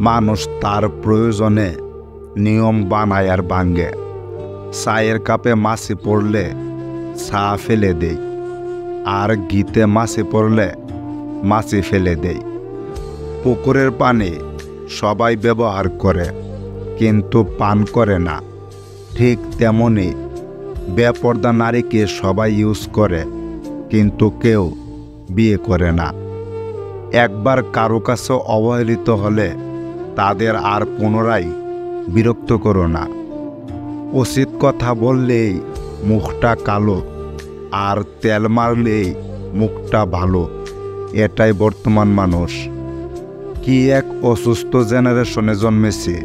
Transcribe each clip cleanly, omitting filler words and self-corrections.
মানুষ তার প্রয়োজনে নিয়ম বানায় আর ভাঙে। চায়ের কাপে মাছি পড়লে চা ফেলে দেই, আর ঘিতে মাছি পড়লে মাছি ফেলে দেই। পুকুরের পানি সবাই ব্যবহার করে, কিন্তু পান করে না। ঠিক তেমনি বেপর্দা নারীকে সবাই ইউজ করে, কিন্তু কেউ বিয়ে করে না। একবার কারো কাছে অবহেলিত হলে তাদের আর পুনরায় বিরক্ত করো না। উচিত কথা বললেই মুখটা কালো, আর তেল মারলেই মুখটা ভালো। এটাই বর্তমান মানুষ। কি এক অসুস্থ জেনারেশনে জন্মেছে।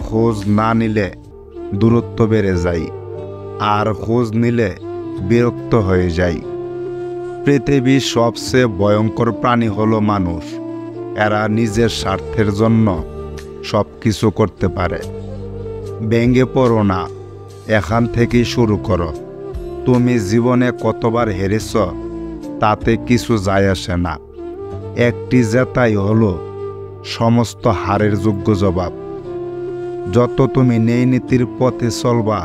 খোঁজ না নিলে দূরত্ব বেড়ে যায়, আর খোঁজ নিলে বিরক্ত হয়ে যায়। পৃথিবীর সবচেয়ে ভয়ঙ্কর প্রাণী হলো মানুষ। এরা নিজের স্বার্থের জন্য সব কিছু করতে পারে। ভেঙে পড়ো না, এখান থেকেই শুরু করো। তুমি জীবনে কতবার হেরেছ তাতে কিছু যায় আসে না। একটি জেতাই হলো সমস্ত হারের যোগ্য জবাব। যত তুমি ন্যায় নীতির পথে চলবা,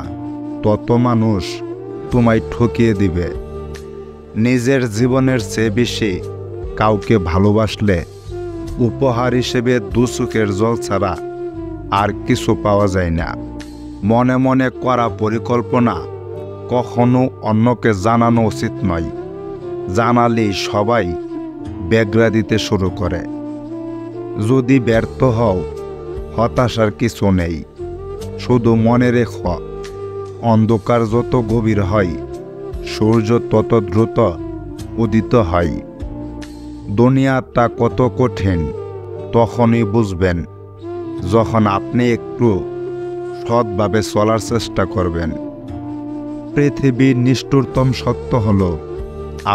তত মানুষ তোমায় ঠকিয়ে দিবে। নিজের জীবনের চেয়ে বেশি কাউকে ভালোবাসলে উপহার হিসেবে দু চোখের জল ছাড়া আর কিছু পাওয়া যায় না। মনে মনে করা পরিকল্পনা কখনো অন্যকে জানানো উচিত নয়। জানালেই সবাই ব্যাগরা দিতে শুরু করে। যদি ব্যর্থ হও, হতাশার কিছু নেই। শুধু মনে রেখো, অন্ধকার যত গভীর হয়, সূর্য তত দ্রুত উদিত হয়। দুনিয়াটা কত কঠিন তখনই বুঝবেন, যখন আপনি একটু সৎভাবে চলার চেষ্টা করবেন। পৃথিবীর নিষ্ঠুরতম সত্য হলো,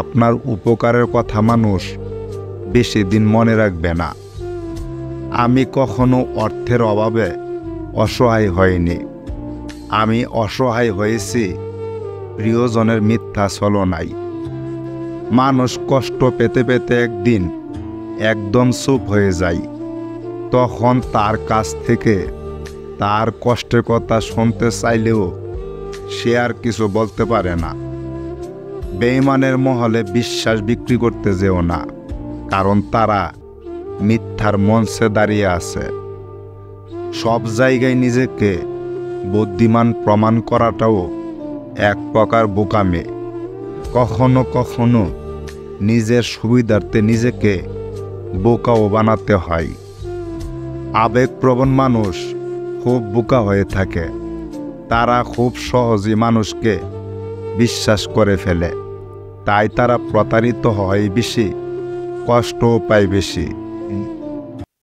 আপনার উপকারের কথা মানুষ বেশি দিন মনে রাখবে না। আমি কখনো অর্থের অভাবে অসহায় হইনি। আমি অসহায় হয়েছি প্রিয়জনের মিথ্যা ছলনায়। মানুষ কষ্ট পেতে পেতে একদিন একদম চুপ হয়ে যায়। তখন তার কাছ থেকে তার কষ্টের কথা শুনতে চাইলেও সে আর কিছু বলতে পারে না। বেঈমানের মহলে বিশ্বাস বিক্রি করতে যেও না, কারণ তারা মিথ্যার মঞ্চে দাঁড়িয়ে আছে। সব জায়গায় নিজেকে বুদ্ধিমান প্রমাণ করাটাও এক প্রকার বোকামি। কখনো কখনো নিজের সুবিধার্থে নিজেকে বোকাও বানাতে হয়। আবেগপ্রবণ মানুষ খুব বোকা হয়ে থাকে। তারা খুব সহজেই মানুষকে বিশ্বাস করে ফেলে। তাই তারা প্রতারিত হয় বেশি, কষ্টও পায় বেশি।